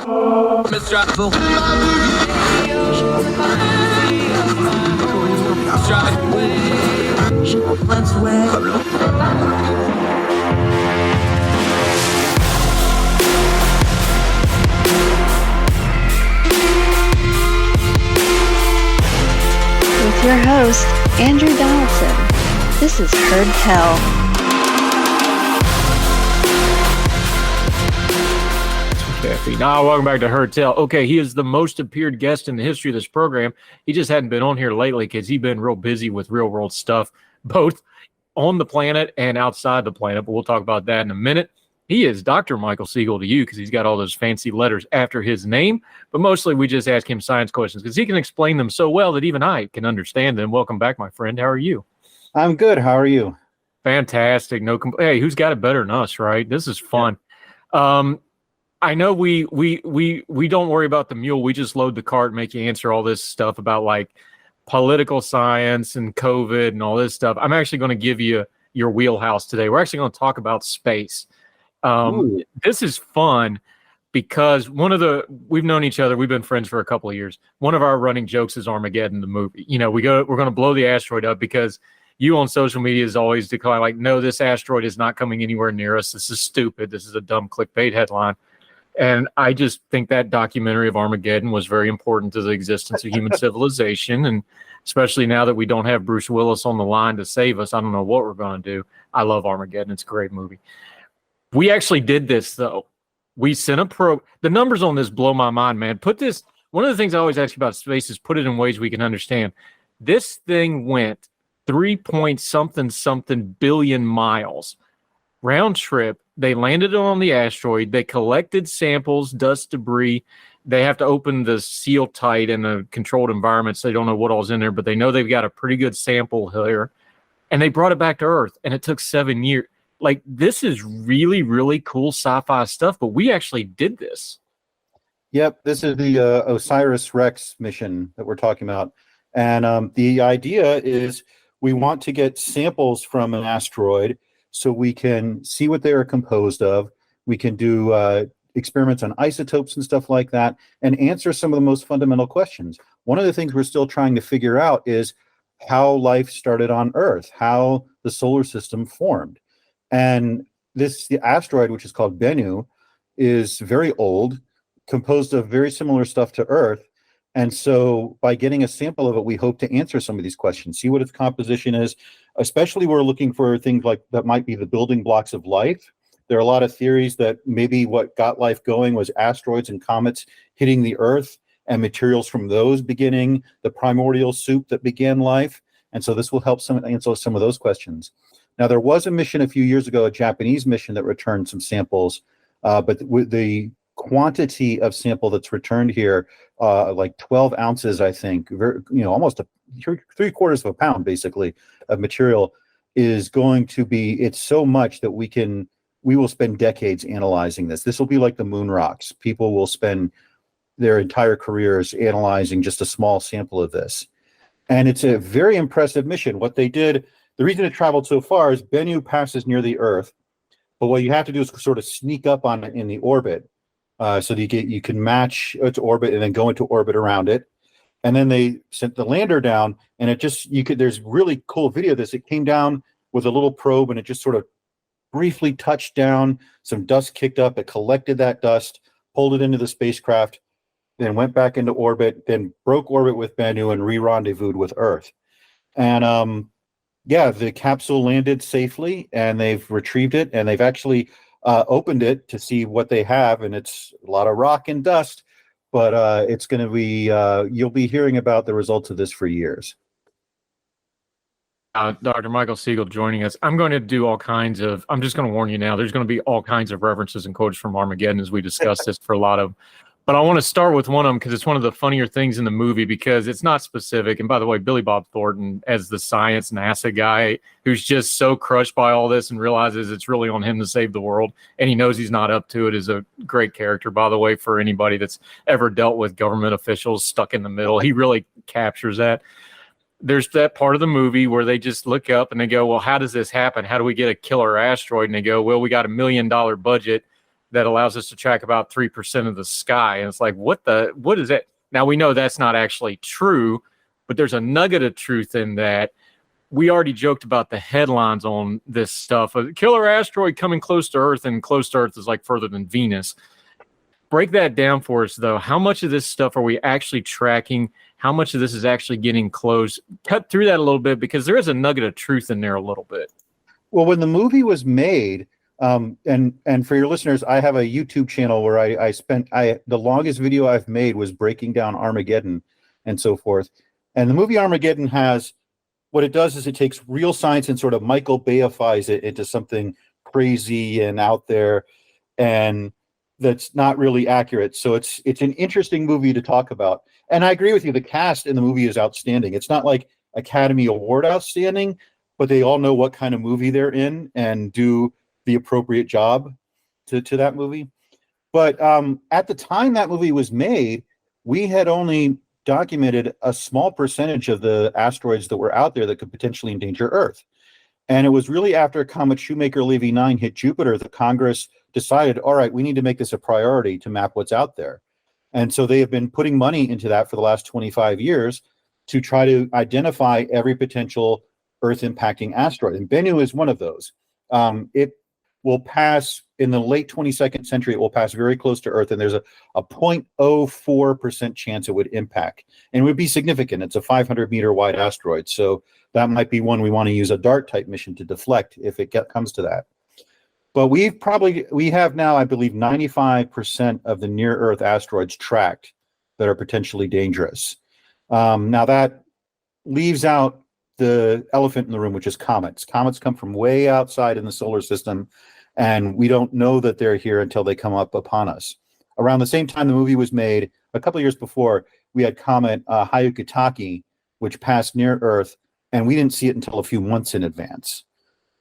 With your host, Andrew Donaldson. This is Heard Tell. Kathy. Now, welcome back to Heard Tell. Okay, he is the most appeared guest in the history of this program. He just hadn't been on here lately because he's been real busy with real world stuff, both on the planet and outside the planet. But we'll talk about that in a minute. He is Dr. Michael Siegel to you because he's got all those fancy letters after his name. But mostly we just ask him science questions because he can explain them so well that even I can understand them. Welcome back, my friend. How are you? I'm good. How are you? Fantastic. Hey, who's got it better than us, right? This is fun. Yeah. I know we don't worry about the mule. We just load the cart and make you answer all this stuff about like political science and COVID and all this stuff. I'm actually going to give you your wheelhouse today. We're actually going to talk about space. This is fun because we've known each other. We've been friends for a couple of years. One of our running jokes is Armageddon, the movie. You know, we're going to blow the asteroid up because you on social media is always declaring like, no, this asteroid is not coming anywhere near us. This is stupid. This is a dumb clickbait headline. And I just think that documentary of Armageddon was very important to the existence of human civilization. And especially now that we don't have Bruce Willis on the line to save us, I don't know what we're going to do. I love Armageddon. It's a great movie. We actually did this, though. We sent a probe. The numbers on this blow my mind, man. One of the things I always ask you about space is put it in ways we can understand. This thing went 3-point-something billion miles round trip. They landed on the asteroid. They collected samples, dust, debris. They have to open the seal tight in a controlled environment, so they don't know what all's in there, but they know they've got a pretty good sample here. And they brought it back to Earth, and it took 7 years. Like, this is really, really cool sci-fi stuff, but we actually did this. Yep, this is the OSIRIS-REx mission that we're talking about. And the idea is we want to get samples from an asteroid so we can see what they are composed of. We can do experiments on isotopes and stuff like that and answer some of the most fundamental questions. One of the things we're still trying to figure out is how life started on Earth, how the solar system formed. And the asteroid, which is called Bennu, is very old, composed of very similar stuff to Earth. And so by getting a sample of it, we hope to answer some of these questions, see what its composition is. Especially we're looking for things like that might be the building blocks of life. There are a lot of theories that maybe what got life going was asteroids and comets hitting the Earth and materials from those beginning the primordial soup that began life. And so this will help answer some of those questions. Now, there was a mission a few years ago, a Japanese mission that returned some samples, but with the quantity of sample that's returned here, like 12 ounces, I think, almost 3/4 of a pound, basically, of material is going to be, it's so much that we will spend decades analyzing this. This will be like the moon rocks. People will spend their entire careers analyzing just a small sample of this. And it's a very impressive mission. What they did, the reason it traveled so far is Bennu passes near the Earth, but what you have to do is sort of sneak up on it in the orbit so that you can match its orbit and then go into orbit around it. And then they sent the lander down, and there's really cool video of this. It came down with a little probe, and it just sort of briefly touched down. Some dust kicked up. It collected that dust, pulled it into the spacecraft, then went back into orbit, then broke orbit with Bennu and re-rendezvoused with Earth. And the capsule landed safely, and they've retrieved it, and they've actually opened it to see what they have, and it's a lot of rock and dust. But it's going to be, you'll be hearing about the results of this for years. Dr. Michael Siegel joining us. I'm just going to warn you now, there's going to be all kinds of references and quotes from Armageddon as we discuss this for a lot of. But I want to start with one of them because it's one of the funnier things in the movie because it's not specific. And by the way, Billy Bob Thornton as the science NASA guy who's just so crushed by all this and realizes it's really on him to save the world. And he knows he's not up to it is a great character, by the way, for anybody that's ever dealt with government officials stuck in the middle. He really captures that. There's that part of the movie where they just look up and they go, well, how does this happen? How do we get a killer asteroid? And they go, well, we got $1 million budget. that allows us to track about 3% of the sky. And it's like, what is that? Now we know that's not actually true, but there's a nugget of truth in that. We already joked about the headlines on this stuff. A killer asteroid coming close to Earth, and close to Earth is like further than Venus. Break that down for us, though. How much of this stuff are we actually tracking? How much of this is actually getting close? Cut through that a little bit, because there is a nugget of truth in there a little bit. Well, when the movie was made, and for your listeners, I have a YouTube channel where the longest video I've made was breaking down Armageddon and so forth. And the movie Armageddon has, what it does is it takes real science and sort of Michael Bayifies it into something crazy and out there, and that's not really accurate. So it's an interesting movie to talk about. And I agree with you. The cast in the movie is outstanding. It's not like Academy Award outstanding, but they all know what kind of movie they're in and do the appropriate job to that movie. But at the time that movie was made, we had only documented a small percentage of the asteroids that were out there that could potentially endanger Earth. And it was really after Comet Shoemaker-Levy 9 hit Jupiter that Congress decided, all right, we need to make this a priority to map what's out there. And so they have been putting money into that for the last 25 years to try to identify every potential Earth-impacting asteroid. And Bennu is one of those. It will pass in the late 22nd century. It will pass very close to Earth, and there's a 0.04% chance it would impact. And it would be significant. It's a 500-meter wide asteroid. So that might be one we want to use a DART-type mission to deflect if it comes to that. But we have now, I believe, 95% of the near-Earth asteroids tracked that are potentially dangerous. Now that leaves out the elephant in the room, which is comets. Comets come from way outside in the solar system, and we don't know that they're here until they come up upon us. Around the same time the movie was made, a couple of years before, we had comet Hyakutake, which passed near Earth, and we didn't see it until a few months in advance.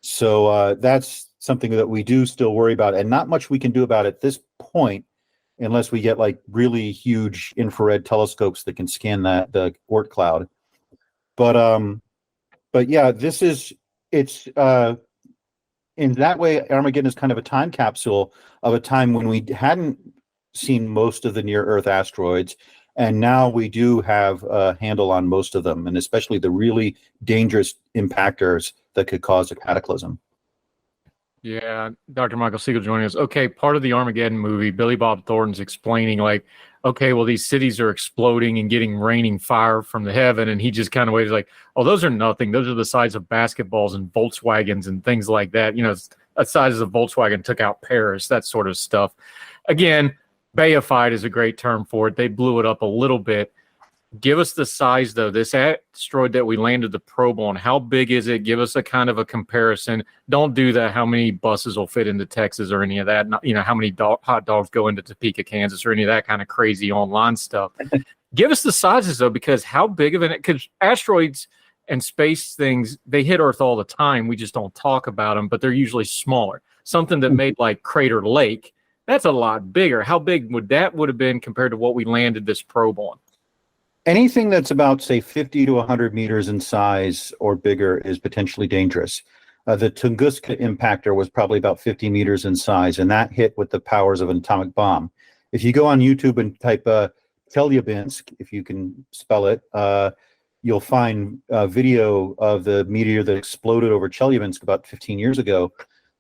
So that's something that we do still worry about, and not much we can do about at this point unless we get like really huge infrared telescopes that can scan the Oort cloud. But yeah, it's in that way, Armageddon is kind of a time capsule of a time when we hadn't seen most of the near-Earth asteroids, and now we do have a handle on most of them, and especially the really dangerous impactors that could cause a cataclysm. Yeah, Dr. Michael Siegel joining us. Okay, part of the Armageddon movie, Billy Bob Thornton's explaining, like, okay, well, these cities are exploding and getting raining fire from the heaven, and he just kind of waves like, oh, those are nothing. Those are the size of basketballs and Volkswagens and things like that. You know, the size of Volkswagen took out Paris, that sort of stuff. Again, Bayified is a great term for it. They blew it up a little bit. Give us the size, though. This asteroid that we landed the probe on, how big is it? Give us a kind of a comparison. Don't do that. How many buses will fit into Texas or any of that? Not, how many hot dogs go into Topeka, Kansas, or any of that kind of crazy online stuff. Give us the sizes, though, because how big of because asteroids and space things, they hit Earth all the time. We just don't talk about them, but they're usually smaller. Something that made like Crater Lake, that's a lot bigger. How big would have been compared to what we landed this probe on? Anything that's about, say, 50 to 100 meters in size or bigger is potentially dangerous. The Tunguska impactor was probably about 50 meters in size, and that hit with the powers of an atomic bomb. If you go on YouTube and type Chelyabinsk, if you can spell it, you'll find a video of the meteor that exploded over Chelyabinsk about 15 years ago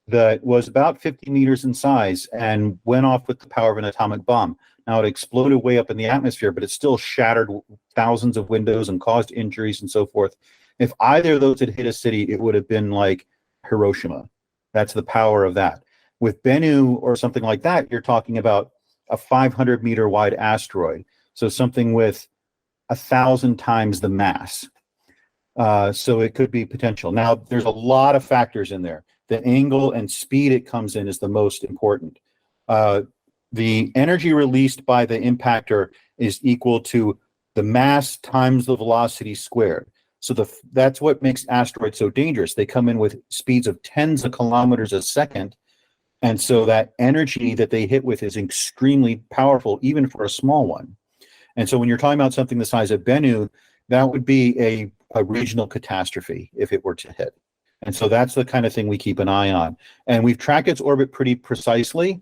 that was about 50 meters in size and went off with the power of an atomic bomb. Now, it exploded way up in the atmosphere, but it still shattered thousands of windows and caused injuries and so forth. If either of those had hit a city, it would have been like Hiroshima. That's the power of that. With Bennu or something like that, you're talking about a 500-meter wide asteroid, so something with 1,000 times the mass. So it could be potential. Now, there's a lot of factors in there. The angle and speed it comes in is the most important. The energy released by the impactor is equal to the mass times the velocity squared. So that's what makes asteroids so dangerous. They come in with speeds of tens of kilometers a second. And so that energy that they hit with is extremely powerful, even for a small one. And so when you're talking about something the size of Bennu, that would be a regional catastrophe if it were to hit. And so that's the kind of thing we keep an eye on. And we've tracked its orbit pretty precisely.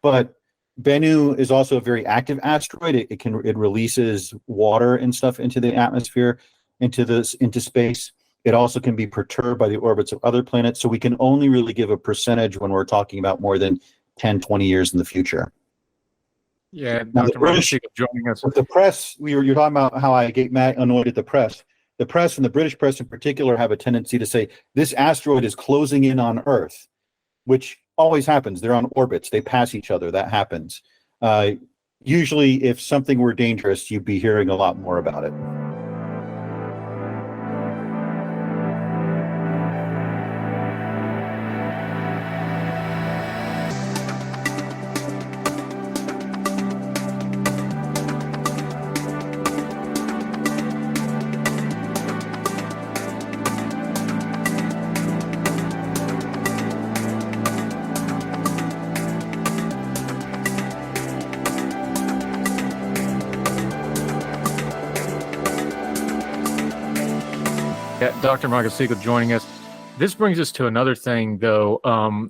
But Bennu is also a very active asteroid. It releases water and stuff into the atmosphere, into space. It also can be perturbed by the orbits of other planets. So we can only really give a percentage when we're talking about more than 10, 20 years in the future. Yeah, Now, Dr. Michael Siegel joining us. With the press, you're talking about how I get annoyed at the press. The press, and the British press in particular, have a tendency to say this asteroid is closing in on Earth, which always happens. They're on orbits. They pass each other. That happens. Usually, if something were dangerous, you'd be hearing a lot more about it. Yeah, Dr. Michael Siegel joining us. This brings us to another thing, though,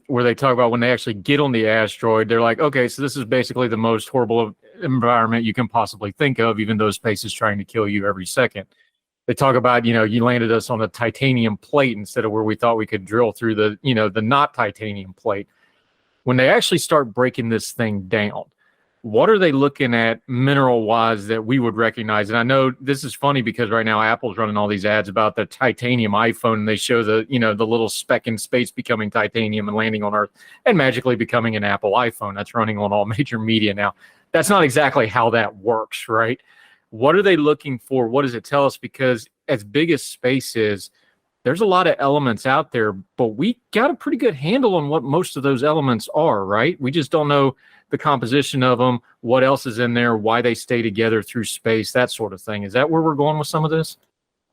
where they talk about when they actually get on the asteroid, they're like, okay, so this is basically the most horrible environment you can possibly think of, even though space is trying to kill you every second. They talk about, you landed us on a titanium plate instead of where we thought we could drill through the not titanium plate. When they actually start breaking this thing down, what are they looking at mineral-wise that we would recognize? And I know this is funny because right now Apple's running all these ads about the titanium iPhone, and they show the little speck in space becoming titanium and landing on Earth and magically becoming an Apple iPhone. That's running on all major media now. That's not exactly how that works, right? What are they looking for? What does it tell us? Because as big as space is, there's a lot of elements out there, but we got a pretty good handle on what most of those elements are, right? We just don't know the composition of them, what else is in there, why they stay together through space, that sort of thing. Is that where we're going with some of this?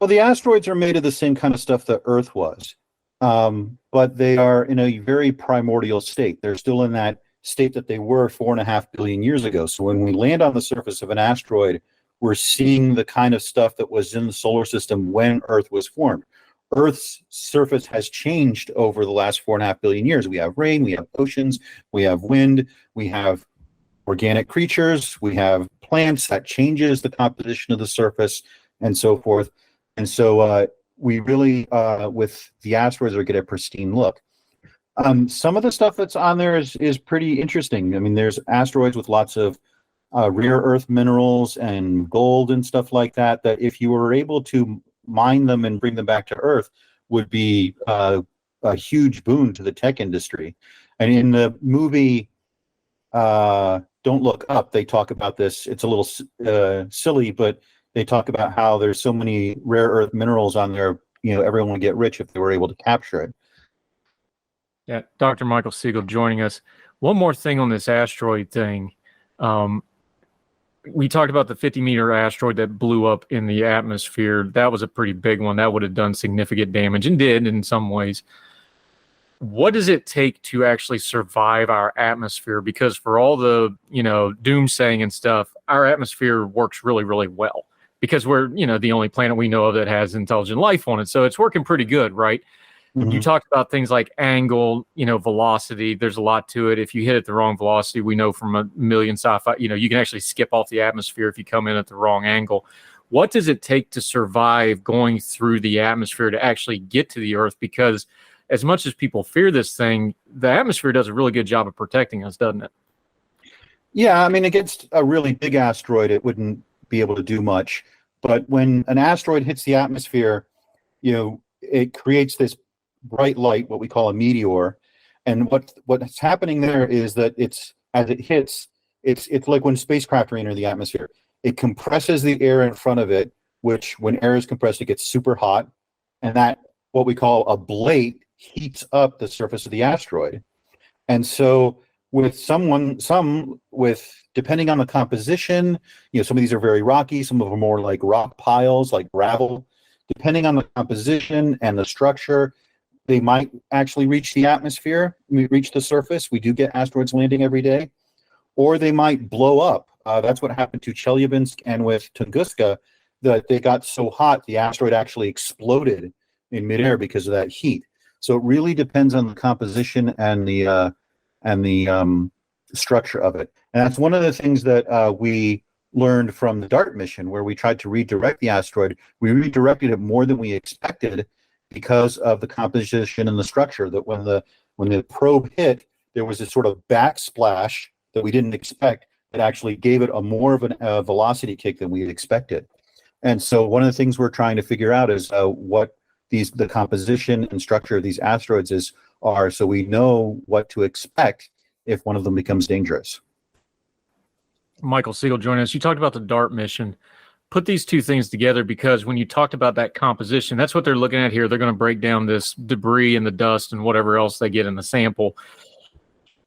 Well, the asteroids are made of the same kind of stuff that Earth was, but they are in a very primordial state. They're still in that state that they were 4.5 billion years ago. So when we land on the surface of an asteroid, we're seeing the kind of stuff that was in the solar system when Earth was formed. Earth's surface has changed over the last 4.5 billion years. We have rain, we have oceans, we have wind, we have organic creatures, we have plants. That changes the composition of the surface and so forth. And so we really, with the asteroids, we get a pristine look. Some of the stuff that's on there is pretty interesting. I mean, there's asteroids with lots of rare earth minerals and gold and stuff like that, that if you were able to mine them and bring them back to Earth would be a huge boon to the tech industry. And in the movie Don't Look Up, they talk about this. It's a little silly, but they talk about how there's so many rare earth minerals on there, everyone would get rich if they were able to capture it. Yeah, Dr. Michael Siegel joining us. One more thing on this asteroid thing. We talked about the 50-meter asteroid that blew up in the atmosphere. That was a pretty big one. That would have done significant damage and did in some ways. What does it take to actually survive our atmosphere? Because for all the, doomsaying and stuff, our atmosphere works really, really well because we're, the only planet we know of that has intelligent life on it. So it's working pretty good, right? Mm-hmm. You talked about things like angle, velocity. There's a lot to it. If you hit at the wrong velocity, we know from a million sci-fi, you can actually skip off the atmosphere if you come in at the wrong angle. What does it take to survive going through the atmosphere to actually get to the Earth? Because as much as people fear this thing, the atmosphere does a really good job of protecting us, doesn't it? Yeah, I mean, against a really big asteroid, it wouldn't be able to do much. But when an asteroid hits the atmosphere, it creates this bright light, what we call a meteor, and what's happening there is that as it hits, it's like when spacecraft enter the atmosphere. It compresses the air in front of it, which when air is compressed, it gets super hot, and that what we call a blate heats up the surface of the asteroid. And so depending on the composition, some of these are very rocky, some of them are more like rock piles, like gravel. Depending on the composition and the structure, they might actually reach the atmosphere, reach the surface. We do get asteroids landing every day. Or they might blow up. That's what happened to Chelyabinsk and with Tunguska, that they got so hot, the asteroid actually exploded in midair because of that heat. So it really depends on the composition and the structure of it. And that's one of the things that we learned from the DART mission, where we tried to redirect the asteroid. We redirected it more than we expected because of the composition and the structure. That when the probe hit, there was this sort of backsplash that we didn't expect that actually gave it more of a velocity kick than we had expected. And so one of the things we're trying to figure out is what the composition and structure of these asteroids are, so we know what to expect if one of them becomes dangerous. Michael Siegel joining us. You talked about the DART mission. Put these two things together, because when you talked about that composition, that's what they're looking at here. They're going to break down this debris and the dust and whatever else they get in the sample.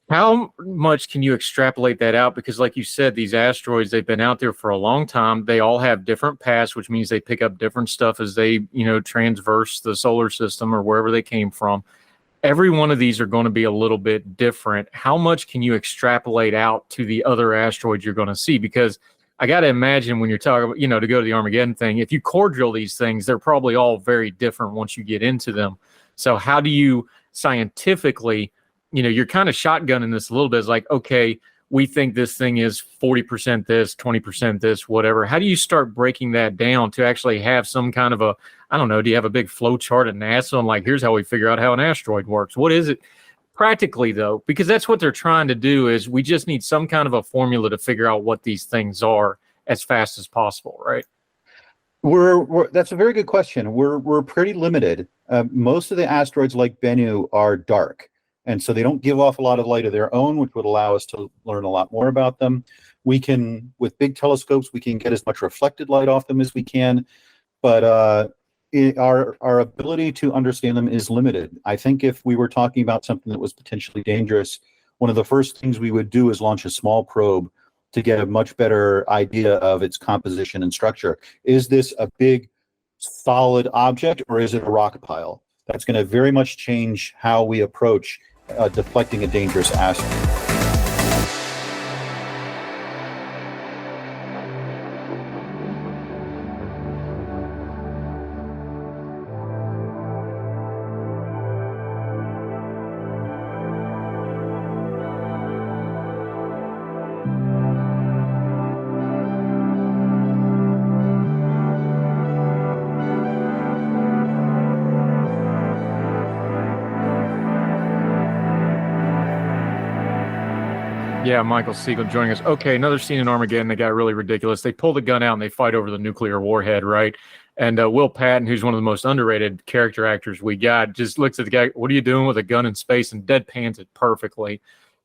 How much can you extrapolate that out? Because like you said, these asteroids, they've been out there for a long time. They all have different paths, which means they pick up different stuff as they, transverse the solar system or wherever they came from. Every one of these are going to be a little bit different. How much can you extrapolate out to the other asteroids you're going to see? Because I got to imagine when you're talking about, to go to the Armageddon thing, if you core drill these things, they're probably all very different once you get into them. So how do you scientifically, you're kind of shotgunning this a little bit. It's like, okay, we think this thing is 40% this, 20% this, whatever. How do you start breaking that down to actually have some kind of a, I don't know, do you have a big flow chart at NASA and like, here's how we figure out how an asteroid works? What is it practically though? Because that's what they're trying to do, is we just need some kind of a formula to figure out what these things are as fast as possible, right? That's a very good question. We're pretty limited. Most of the asteroids like Bennu are dark, and so they don't give off a lot of light of their own, which would allow us to learn a lot more about them. We can, with big telescopes, we can get as much reflected light off them as we can, but our ability to understand them is limited. I think if we were talking about something that was potentially dangerous, one of the first things we would do is launch a small probe to get a much better idea of its composition and structure. Is this a big, solid object, or is it a rock pile? That's going to very much change how we approach deflecting a dangerous asteroid. Yeah, Michael Siegel joining us. Okay, another scene in Armageddon that got really ridiculous. They pull the gun out and they fight over the nuclear warhead, right? And Will Patton, who's one of the most underrated character actors we got, just looks at the guy, what are you doing with a gun in space? And deadpans it perfectly.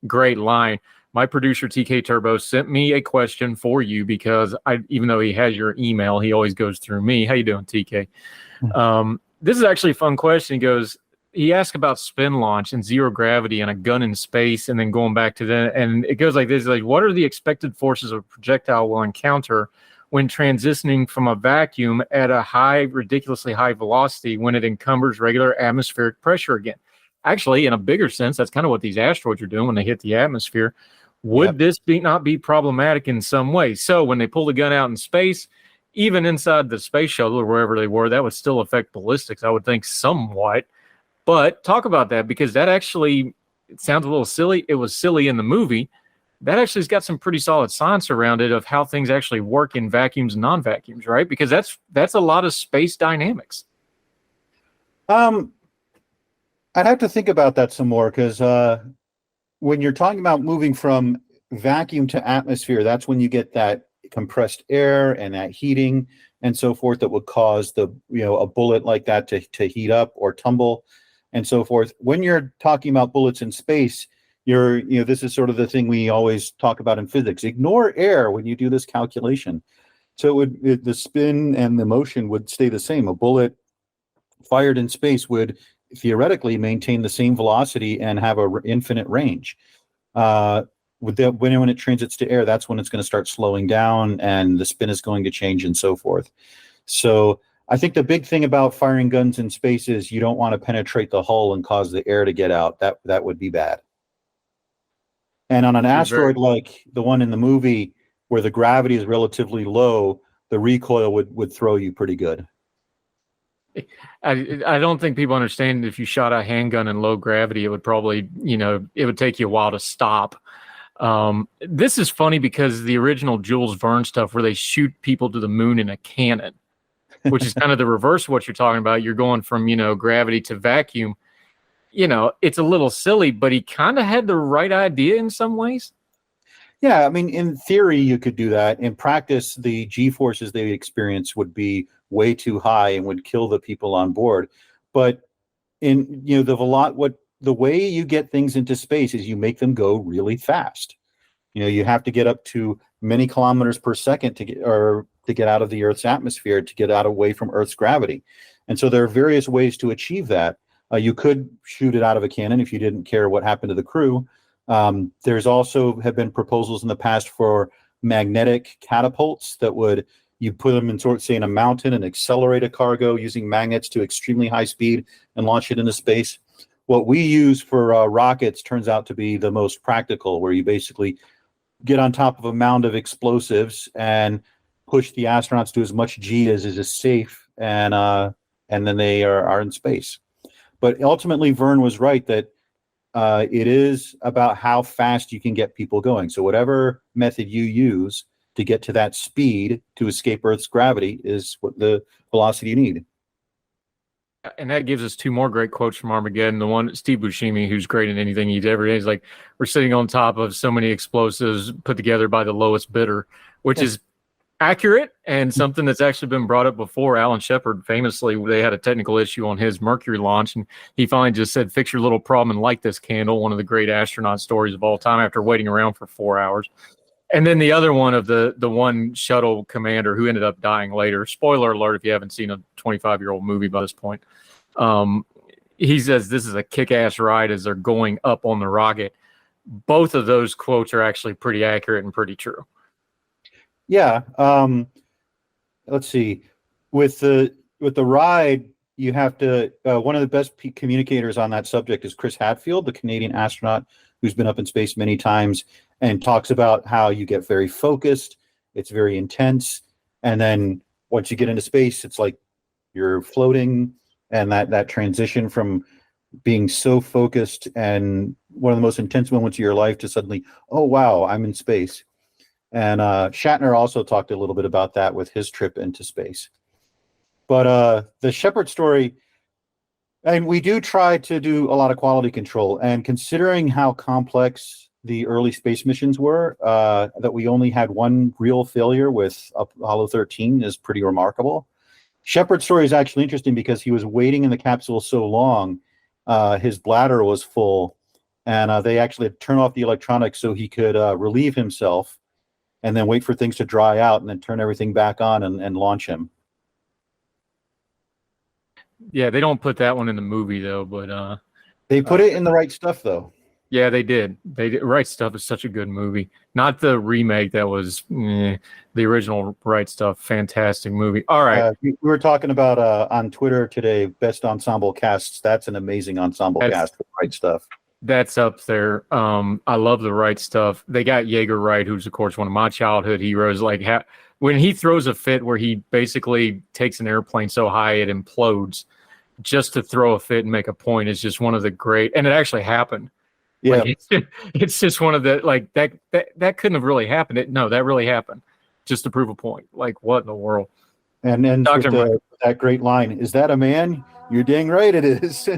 Great line. My producer, TK Turbo, sent me a question for you because even though he has your email, he always goes through me. How you doing, TK? This is actually a fun question. He asked about spin launch and zero gravity and a gun in space, and then going back to that. And it goes like this, like, what are the expected forces a projectile will encounter when transitioning from a vacuum at a ridiculously high velocity when it encumbers regular atmospheric pressure again? Actually, in a bigger sense, that's kind of what these asteroids are doing when they hit the atmosphere. Would this not be problematic in some way? So when they pull the gun out in space, even inside the space shuttle or wherever they were, that would still affect ballistics, I would think, somewhat. But talk about that, because that actually, it sounds a little silly. It was silly in the movie. That actually has got some pretty solid science around it of how things actually work in vacuums and non-vacuums, right? Because that's a lot of space dynamics. I'd have to think about that some more, because when you're talking about moving from vacuum to atmosphere, that's when you get that compressed air and that heating and so forth that would cause a bullet like that to heat up or tumble and so forth. When you're talking about bullets in space, this is sort of the thing we always talk about in physics. Ignore air when you do this calculation. So the spin and the motion would stay the same. A bullet fired in space would theoretically maintain the same velocity and have an infinite range. When it transits to air, that's when it's going to start slowing down and the spin is going to change and so forth. So I think the big thing about firing guns in space is you don't want to penetrate the hull and cause the air to get out. That would be bad. And on an asteroid like the one in the movie, where the gravity is relatively low, the recoil would throw you pretty good. I don't think people understand, if you shot a handgun in low gravity, it would probably, it would take you a while to stop. This is funny because the original Jules Verne stuff where they shoot people to the moon in a cannon, which is kind of the reverse of what you're talking about. You're going from, gravity to vacuum. It's a little silly, but he kind of had the right idea in some ways. Yeah, I mean, in theory, you could do that. In practice, the G-forces they experience would be way too high and would kill the people on board. But the way you get things into space is you make them go really fast. You have to get up to many kilometers per second to get out of the Earth's atmosphere, to get out away from Earth's gravity. And so there are various ways to achieve that. You could shoot it out of a cannon if you didn't care what happened to the crew. There's also have been proposals in the past for magnetic catapults you put them in in a mountain and accelerate a cargo using magnets to extremely high speed and launch it into space. What we use for rockets turns out to be the most practical, where you basically get on top of a mound of explosives and push the astronauts to as much G as is safe, and then they are in space. But ultimately, Verne was right that it is about how fast you can get people going. So whatever method you use to get to that speed to escape Earth's gravity is what the velocity you need. And that gives us two more great quotes from Armageddon. The one, Steve Buscemi, who's great in anything he does, he's like, we're sitting on top of so many explosives put together by the lowest bidder, which is accurate and something that's actually been brought up before. Alan Shepard, famously, they had a technical issue on his Mercury launch, and he finally just said, fix your little problem and light this candle, one of the great astronaut stories of all time, after waiting around for 4 hours. And then the other one of the one shuttle commander who ended up dying later. Spoiler alert if you haven't seen a 25-year-old movie by this point. He says this is a kick-ass ride as they're going up on the rocket. Both of those quotes are actually pretty accurate and pretty true. Yeah. Let's see. With the ride, you have to. One of the best communicators on that subject is Chris Hadfield, the Canadian astronaut who's been up in space many times, and talks about how you get very focused. It's very intense, and then once you get into space, it's like you're floating, and that transition from being so focused and one of the most intense moments of your life to suddenly, oh wow, I'm in space. And Shatner also talked a little bit about that with his trip into space. But the Shepard story, and we do try to do a lot of quality control. And considering how complex the early space missions were, that we only had one real failure with Apollo 13 is pretty remarkable. Shepard's story is actually interesting because he was waiting in the capsule so long, his bladder was full, and they actually had to turn off the electronics so he could relieve himself, and then wait for things to dry out, and then turn everything back on and launch him. Yeah, they don't put that one in the movie though, but they put it in The Right Stuff though. Yeah, they did. Right Stuff is such a good movie. Not the remake that was the original Right Stuff. Fantastic movie. All right. We were talking about on Twitter today, best ensemble casts. That's an amazing ensemble cast with Right Stuff. That's up there. I love the Right Stuff. They got Jaeger Wright, who's of course one of my childhood heroes. Like when he throws a fit where he basically takes an airplane so high it implodes just to throw a fit and make a point is just one of the great. And it actually happened. Yeah, like it's just one of the like that couldn't have really happened. That really happened, just to prove a point. Like what in the world? And then that great line: "Is that a man? You're dang right it is."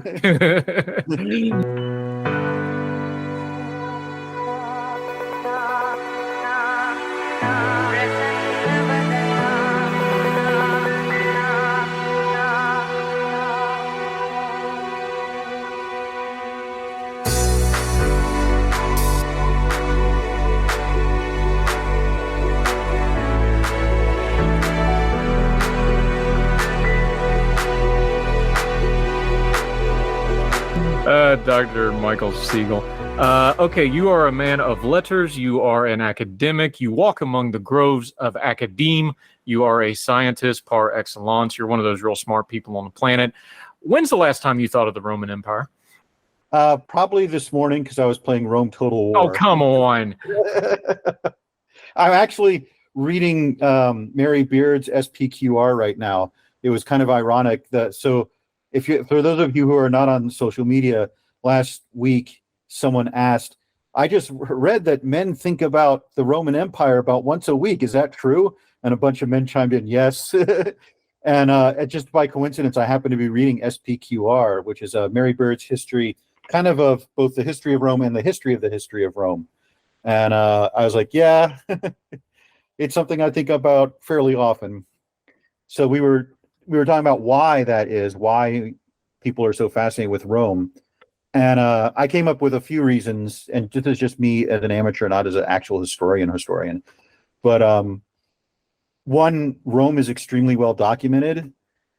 Dr. Michael Siegel. Okay, you are a man of letters. You are an academic. You walk among the groves of academe. You are a scientist par excellence. You're one of those real smart people on the planet. When's the last time you thought of the Roman Empire? Probably this morning because I was playing Rome Total War. Oh, come on. I'm actually reading Mary Beard's SPQR right now. It was kind of ironic for those of you who are not on social media, last week someone asked, I just read that men think about the Roman Empire about once a week. Is that true? And a bunch of men chimed in, yes. And just by coincidence, I happen to be reading SPQR, which is Mary Byrd's history, kind of both the history of Rome and the history of Rome. And I was like, yeah, it's something I think about fairly often. So we were talking about why that is, why people are so fascinated with Rome. And I came up with a few reasons, and this is just me as an amateur, not as an actual historian. But one, Rome is extremely well documented.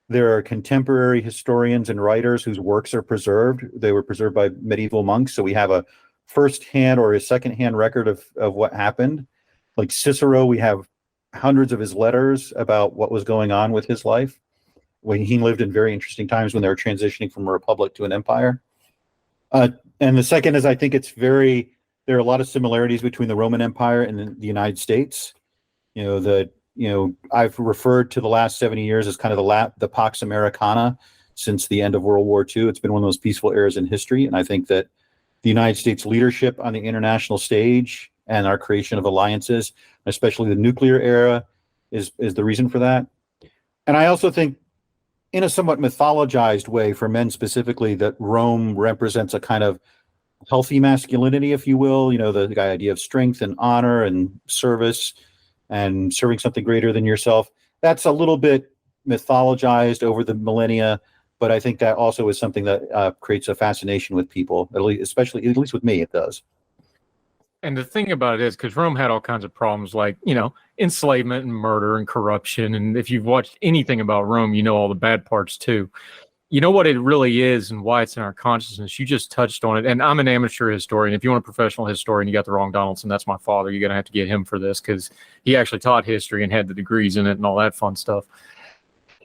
There are contemporary historians and writers whose works are preserved. They were preserved by medieval monks, so we have a first-hand or a second-hand record of what happened. Like Cicero, we have hundreds of his letters about what was going on with his life when he lived in very interesting times when they were transitioning from a republic to an empire. And the second is, I think there are a lot of similarities between the Roman Empire and the United States. I've referred to the last 70 years as kind of the Pax Americana since the end of World War II. It's been one of those peaceful eras in history. And I think that the United States leadership on the international stage and our creation of alliances, especially the nuclear era, is the reason for that. And I also think, in a somewhat mythologized way for men specifically, that Rome represents a kind of healthy masculinity, if you will, the idea of strength and honor and service and serving something greater than yourself. That's a little bit mythologized over the millennia, but I think that also is something that creates a fascination with people, at least with me, it does. And the thing about it is, because Rome had all kinds of problems like, enslavement and murder and corruption. And if you've watched anything about Rome, you know all the bad parts too. You know what it really is and why it's in our consciousness. You just touched on it. And I'm an amateur historian. If you want a professional historian, you got the wrong Donaldson. That's my father. You're going to have to get him for this because he actually taught history and had the degrees in it and all that fun stuff.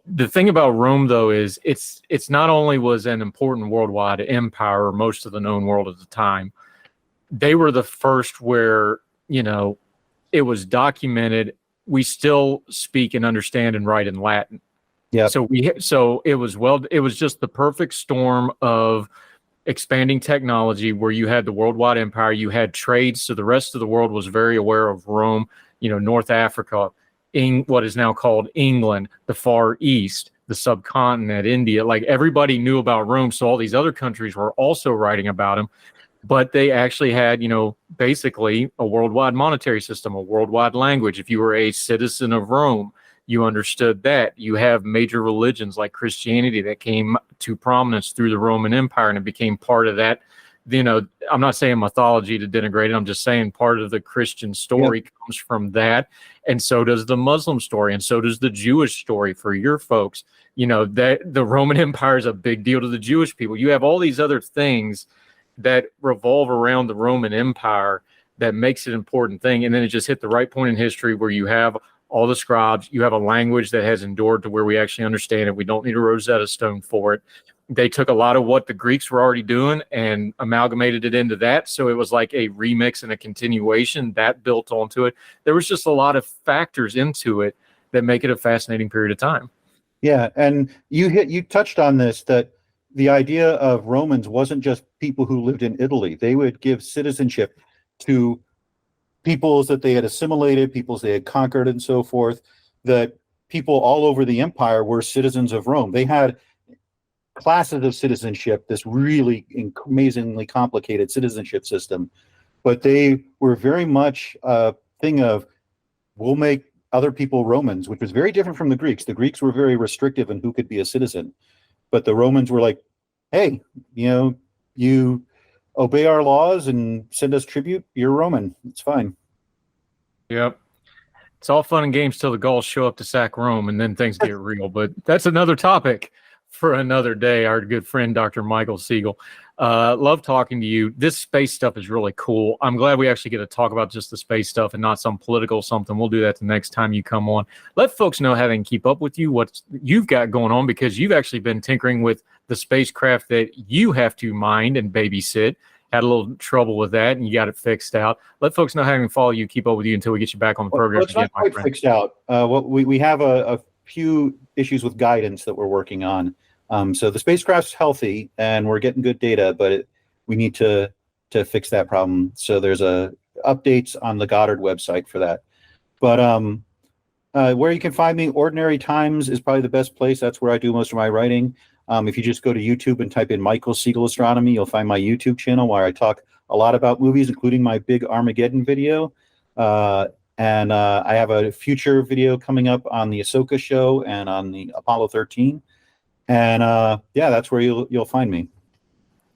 The thing about Rome, though, is it's not only was an important worldwide empire, or most of the known world at the time, they were the first where, it was documented. We still speak and understand and write in Latin. Yeah. So it was just the perfect storm of expanding technology where you had the worldwide empire, you had trade. So the rest of the world was very aware of Rome, North Africa, what is now called England, the Far East, the subcontinent, India. Like everybody knew about Rome. So all these other countries were also writing about him. But they actually had, basically a worldwide monetary system, a worldwide language. If you were a citizen of Rome, you understood that. You have major religions like Christianity that came to prominence through the Roman Empire, and it became part of that. I'm not saying mythology to denigrate it. I'm just saying part of the Christian story comes from that. And so does the Muslim story. And so does the Jewish story for your folks. That the Roman Empire is a big deal to the Jewish people. You have all these other things that revolve around the Roman Empire that makes it an important thing. And then it just hit the right point in history where you have all the scribes, you have a language that has endured to where we actually understand it. We don't need a Rosetta Stone for it. They took a lot of what the Greeks were already doing and amalgamated it into that. So it was like a remix and a continuation that built onto it. There was just a lot of factors into it that make it a fascinating period of time. Yeah. And you touched on this, that the idea of Romans wasn't just people who lived in Italy. They would give citizenship to peoples that they had assimilated, peoples they had conquered, and so forth. That people all over the empire were citizens of Rome. They had classes of citizenship, this really amazingly complicated citizenship system. But they were very much a thing of, we'll make other people Romans, which was very different from the Greeks. The Greeks were very restrictive in who could be a citizen. But the Romans were like, hey, you obey our laws and send us tribute, you're Roman. It's fine. Yep. It's all fun and games till the Gauls show up to sack Rome, and then things get real. But that's another topic for another day. Our good friend, Dr. Michael Siegel. Love talking to you. This space stuff is really cool. I'm glad we actually get to talk about just the space stuff and not some political something. We'll do that the next time you come on. Let folks know how they can keep up with you, what you've got going on, because you've actually been tinkering with the spacecraft that you have to mind and babysit. Had a little trouble with that, and you got it fixed out. Let folks know how they can follow you, keep up with you until we get you back on the program. Well, it's not quite fixed out. We have a few issues with guidance that we're working on. So the spacecraft's healthy, and we're getting good data, but we need to to fix that problem. So there's updates on the Goddard website for that. But where you can find me, Ordinary Times is probably the best place. That's where I do most of my writing. If you just go to YouTube and type in Michael Siegel Astronomy, you'll find my YouTube channel where I talk a lot about movies, including my big Armageddon video. And I have a future video coming up on the Ahsoka show and on the Apollo 13. And yeah, that's where you'll find me.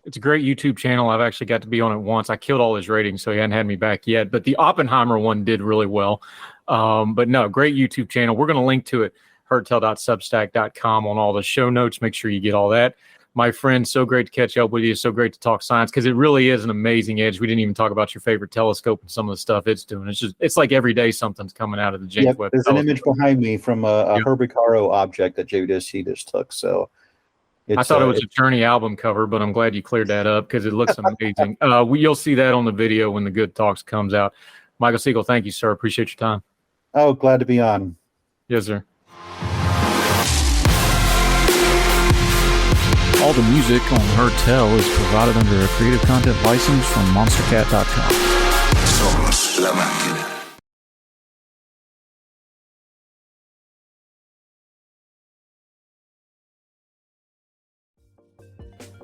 It's a great YouTube channel. I've actually got to be on it once. I killed all his ratings, so he hadn't had me back yet. But the Oppenheimer one did really well. But no, great YouTube channel. We're going to link to it, herdtell.substack.com, on all the show notes. Make sure you get all that. My friend, so great to catch up with you. So great to talk science, because it really is an amazing edge. We didn't even talk about your favorite telescope and some of the stuff it's doing. It's like every day something's coming out of the James Webb There's telescope. an image behind me from a Herbert Caro object that JWST just took. So I thought it was a Journey album cover, but I'm glad you cleared that up because it looks amazing. You'll see that on the video when the Good Talks comes out. Michael Siegel, thank you, sir. Appreciate your time. Oh, glad to be on. Yes, sir. All the music on Heard Tell is provided under a Creative Content license from monstercat.com. Somos la máquina.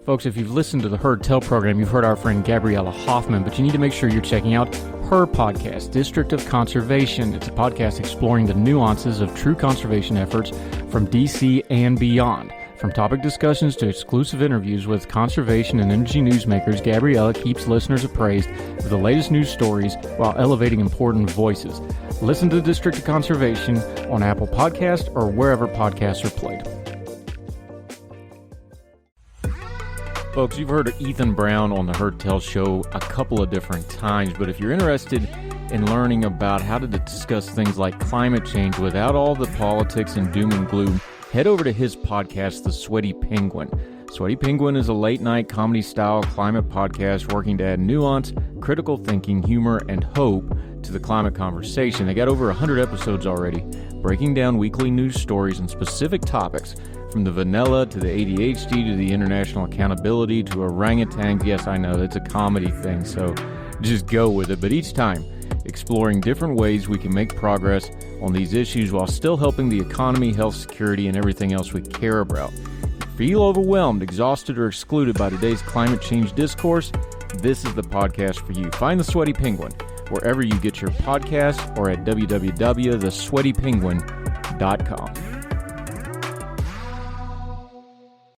Folks, if you've listened to the Heard Tell program, you've heard our friend Gabriella Hoffman, but you need to make sure you're checking out her podcast, District of Conservation. It's a podcast exploring the nuances of true conservation efforts from DC and beyond. From topic discussions to exclusive interviews with conservation and energy newsmakers, Gabriella keeps listeners appraised of the latest news stories while elevating important voices. Listen to District of Conservation on Apple Podcasts or wherever podcasts are played. Folks, you've heard of Ethan Brown on the Heard Tell show a couple of different times, but if you're interested in learning about how to discuss things like climate change without all the politics and doom and gloom, head over to his podcast, The Sweaty Penguin. Sweaty Penguin is a late-night comedy-style climate podcast working to add nuance, critical thinking, humor, and hope to the climate conversation. They got over 100 episodes already, breaking down weekly news stories and specific topics, from the vanilla to the ADHD to the international accountability to orangutans. Yes, I know, it's a comedy thing, so just go with it. But each time, exploring different ways we can make progress on these issues while still helping the economy, health, security, and everything else we care about. If you feel overwhelmed, exhausted, or excluded by today's climate change discourse, this is the podcast for you. Find The Sweaty Penguin wherever you get your podcasts or at www.thesweatypenguin.com.